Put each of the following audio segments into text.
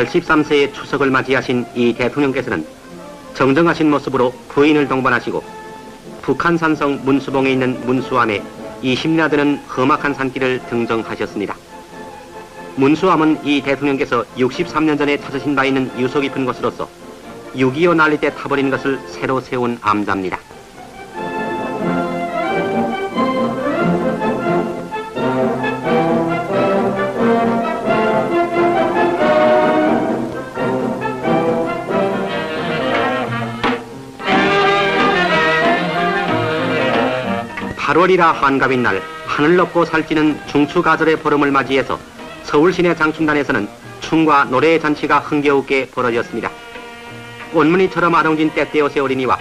83세의 추석을 맞이하신 이 대통령께서는 정정하신 모습으로 부인을 동반하시고 북한 산성 문수봉에 있는 문수암에 20리나 되는 험악한 산길을 등정하셨습니다. 문수암은 이 대통령께서 63년 전에 찾으신 바 있는 유서 깊은 곳으로서 6.25 난리 때 타버린 것을 새로 세운 암자입니다. (8월이라) 한가윈 날 하늘 높고 살찌는 중추가절의 보름을 맞이해서 서울 시내 장춘단에서는 춤과 노래의 잔치가 흥겨우게 벌어졌습니다. 꽃무늬처럼 아롱진 떼떼옷의 어린이와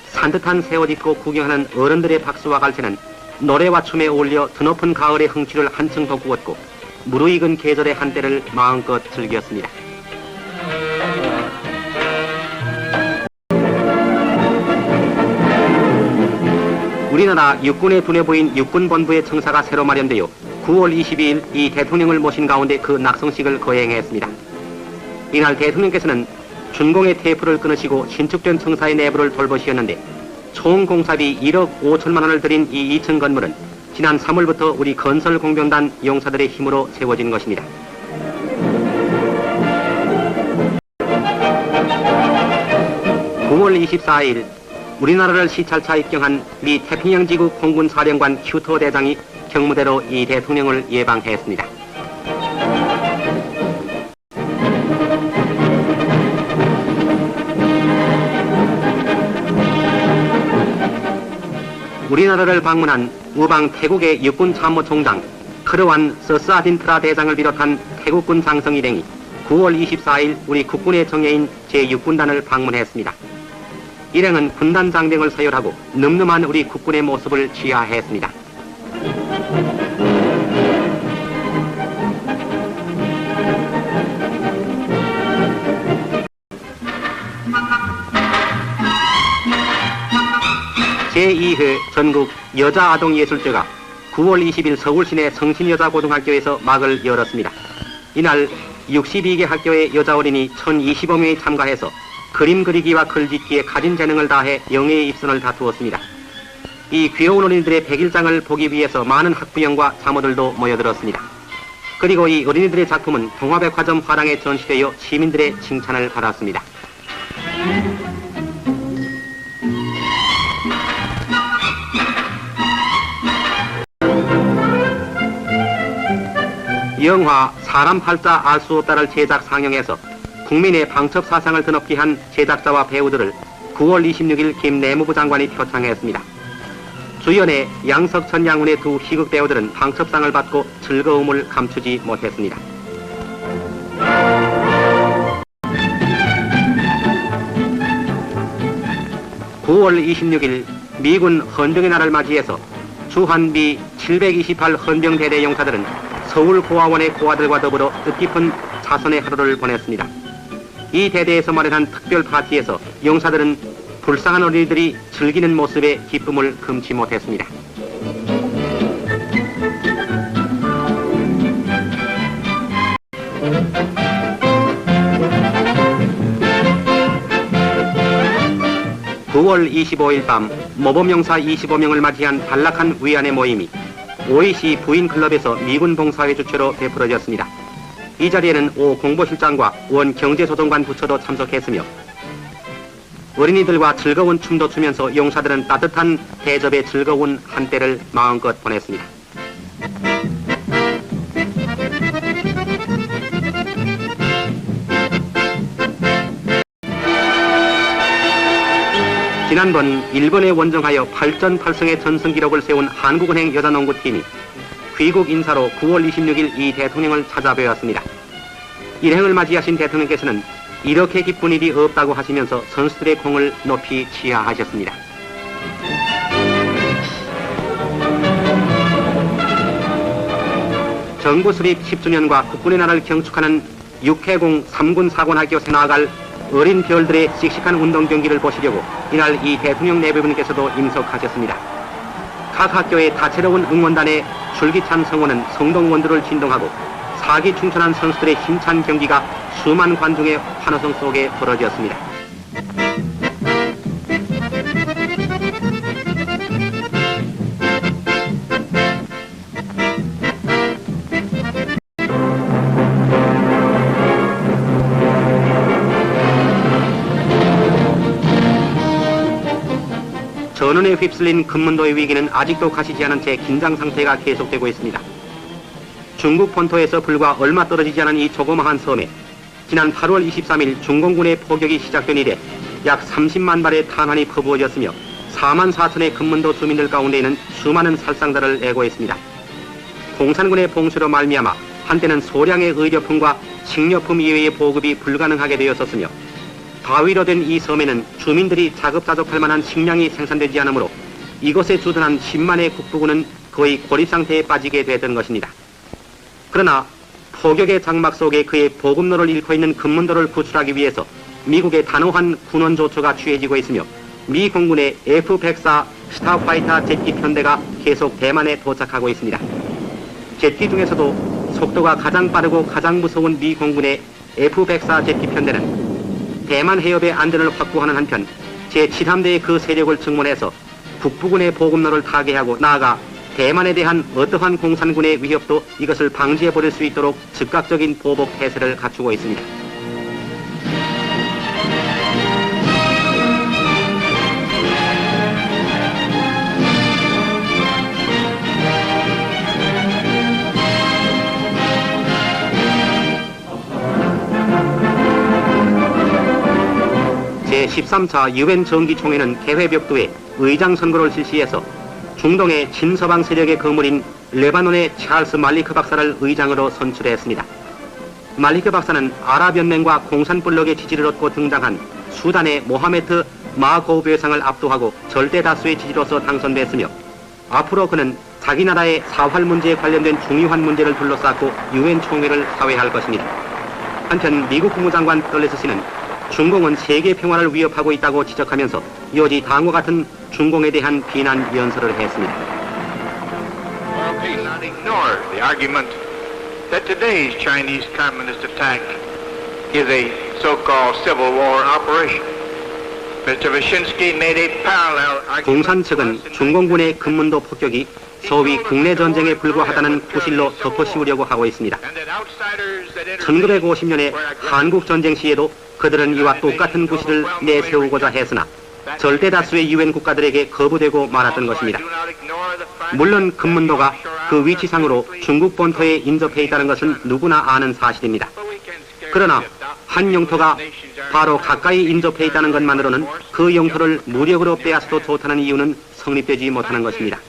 산뜻한 새 옷 입고 구경하는 어른들의 박수와 갈채는 노래와 춤에 어울려 드높은 가을의 흥취를 한층 돋구었고 무르익은 계절의 한때를 마음껏 즐겼습니다. 우리나라 육군의 두뇌 부인 육군본부의 청사가 새로 마련되어 9월 22일 이 대통령을 모신 가운데 그 낙성식을 거행했습니다. 이날 대통령께서는 준공의 테이프를 끊으시고 신축된 청사의 내부를 돌보시었는데 총 공사비 1억 5천만 원을 들인 이 2층 건물은 지난 3월부터 우리 건설공병단 용사들의 힘으로 세워진 것입니다. (9월 24일) 우리나라를 시찰차 입경한 미 태평양지구 공군사령관 휴터 대장이 경무대로 이 대통령을 예방했습니다. 우리나라를 방문한 우방 태국의 육군참모총장 크르완 서스아딘트라 대장을 비롯한 태국군 장성 일행이 9월 24일 우리 국군의 정예인 제6군단을 방문했습니다. 일행은 군단 장병을 서열하고 늠름한 우리 국군의 모습을 취하했습니다. 제2회 전국 여자아동예술제가 9월 20일 서울 시내 성신여자고등학교에서 막을 열었습니다. 이날 62개 학교의 여자 어린이 1025명이 참가해서 그림 그리기와 글짓기에 가진 재능을 다해 영예의 입선을 다투었습니다. 이 귀여운 어린이들의 백일장을 보기 위해서 많은 학부형과 자모들도 모여들었습니다. 그리고 이 어린이들의 작품은 동화백화점 화랑에 전시되어 시민들의 칭찬을 받았습니다. 영화 사람 팔자 알 수 없다를 제작 상영해서 국민의 방첩 사상을 드높게 한 제작자와 배우들을 9월 26일 김 내무부 장관이 표창했습니다. 주연의 양석천, 양훈의 두 희극 배우들은 방첩상을 받고 즐거움을 감추지 못했습니다. (9월 26일) 미군 헌병의 날을 맞이해서 주한미 728 헌병대대 용사들은 서울고아원의 고아들과 더불어 뜻깊은 자선의 하루를 보냈습니다. 이 대대에서 마련한 특별 파티에서 용사들은 불쌍한 어린이들이 즐기는 모습에 기쁨을 금치 못했습니다. (9월 25일) 밤 모범용사 25명을 맞이한 단락한 위안의 모임이 OEC 부인클럽에서 미군 봉사회 주최로 베풀어졌습니다. 이 자리에는 오 공보실장과 원 경제조정관 부처도 참석했으며 어린이들과 즐거운 춤도 추면서 용사들은 따뜻한 대접의 즐거운 한때를 마음껏 보냈습니다. 지난번 일본에 원정하여 8전 8승의 전승 기록을 세운 한국은행 여자농구팀이 귀국 인사로 9월 26일 이 대통령을 찾아뵈었습니다. 일행을 맞이하신 대통령께서는 이렇게 기쁜 일이 없다고 하시면서 선수들의 공을 높이 치하하셨습니다. 정부 수립 10주년과 국군의 날을 경축하는 6해공 3군 사관학교 새나갈 어린 별들의 씩씩한 운동 경기를 보시려고 이날 이 대통령 내부분께서도 임석하셨습니다. 각 학교의 다채로운 응원단의 줄기찬 성원은 성동 원두를 진동하고 사기 충천한 선수들의 힘찬 경기가 수만 관중의 환호성 속에 벌어졌습니다. 전운에 휩쓸린 금문도의 위기는 아직도 가시지 않은 채 긴장 상태가 계속되고 있습니다. 중국 본토에서 불과 얼마 떨어지지 않은 이 조그마한 섬에 지난 8월 23일 중공군의 포격이 시작된 이래 약 30만 발의 탄환이 퍼부어졌으며 4만 4천의 금문도 주민들 가운데에는 수많은 살상자를 애고했습니다. 공산군의 봉쇄로 말미암아 한때는 소량의 의료품과 식료품 이외의 보급이 불가능하게 되었었으며 바위로 된 이 섬에는 주민들이 자급자족할 만한 식량이 생산되지 않으므로 이곳에 주둔한 10만의 국부군은 거의 고립 상태에 빠지게 됐던 것입니다. 그러나 포격의 장막 속에 그의 보급로를 잃고 있는 금문도를 구출하기 위해서 미국의 단호한 군원 조처가 취해지고 있으며 미 공군의 F-104 스타파이터 제트 편대가 계속 대만에 도착하고 있습니다. 제트 중에서도 속도가 가장 빠르고 가장 무서운 미 공군의 F-104 제트 편대는 대만 해협의 안전을 확보하는 한편 제7함대의 그 세력을 증mon해서 북부군의 보급로를 타개하고 나아가 대만에 대한 어떠한 공산군의 위협도 이것을 방지해버릴 수 있도록 즉각적인 보복 태세를 갖추고 있습니다. 제13차 유엔 정기총회는 개회벽두에 의장 선거를 실시해서 중동의 친서방 세력의 거물인 레바논의 찰스 말리크 박사를 의장으로 선출했습니다. 말리크 박사는 아랍연맹과 공산블록의 지지를 얻고 등장한 수단의 모하메트 마고브 회상을 압도하고 절대 다수의 지지로서 당선됐으며 앞으로 그는 자기 나라의 사활 문제에 관련된 중요한 문제를 둘러싸고 유엔 총회를 사회할 것입니다. 한편 미국 국무장관 덜레스 씨는 중공은 세계 평화를 위협하고 있다고 지적하면서 요지 다음과 같은 중공에 대한 비난 연설을 했습니다. He not ignore the argument that today's Chinese communist attack is a so-called civil war operation. Mr. Wyszynski made a parallel argument. 공산 측은 중공군의 금문도 폭격이 소위 국내 전쟁에 불과하다는 구실로 덮어씌우려고 하고 있습니다. 1950년에 한국 전쟁 시에도 그들은 이와 똑같은 구실을 내세우고자 했으나 절대 다수의 유엔 국가들에게 거부되고 말았던 것입니다. 물론 금문도가 그 위치상으로 중국 본토에 인접해 있다는 것은 누구나 아는 사실입니다. 그러나 한 영토가 바로 가까이 인접해 있다는 것만으로는 그 영토를 무력으로 빼앗아도 좋다는 이유는 성립되지 못하는 것입니다.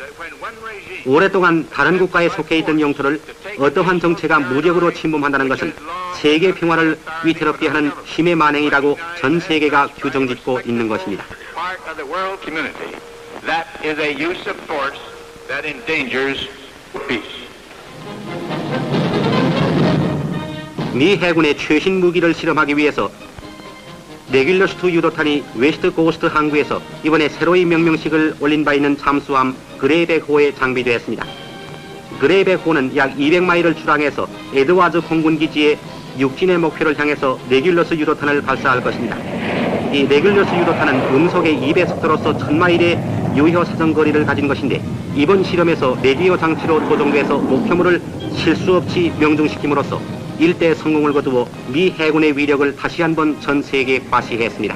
오랫동안 다른 국가에 속해 있던 영토를 어떠한 정체가 무력으로 침범한다는 것은 세계 평화를 위태롭게 하는 힘의 만행이라고 전 세계가 규정짓고 있는 것입니다. 미 해군의 최신 무기를 실험하기 위해서 레귤러스2 유도탄이 웨스트 고스트 항구에서 이번에 새로이 명명식을 올린 바 있는 잠수함 그레이백호에 장비되었습니다. 그레이백호는 약 200마일을 출항해서 에드와즈 공군기지의 육진의 목표를 향해서 레귤러스 유도탄을 발사할 것입니다. 이 레귤러스 유도탄은 음속의 2배 속도로서 1000마일의 유효 사정거리를 가진 것인데 이번 실험에서 레디오 장치로 조종돼서 목표물을 실수 없이 명중시킴으로써 일대 성공을 거두어 미 해군의 위력을 다시 한번 전 세계에 과시했습니다.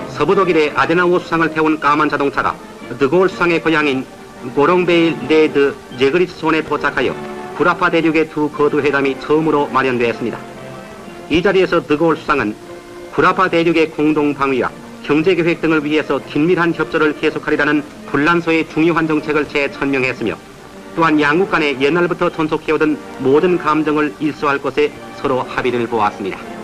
서부 독일의 아데나우 수상을 태운 까만 자동차가 드골 수상의 고향인 고롱베일 레드 제그리츠촌에 도착하여 구라파 대륙의 두 거두 회담이 처음으로 마련되었습니다. 이 자리에서 드골 수상은 구라파 대륙의 공동 방위와 경제계획 등을 위해서 긴밀한 협조를 계속하리라는 불란서의 중요한 정책을 재천명했으며 또한 양국 간에 옛날부터 존속해오던 모든 감정을 일소할 것에 서로 합의를 보았습니다.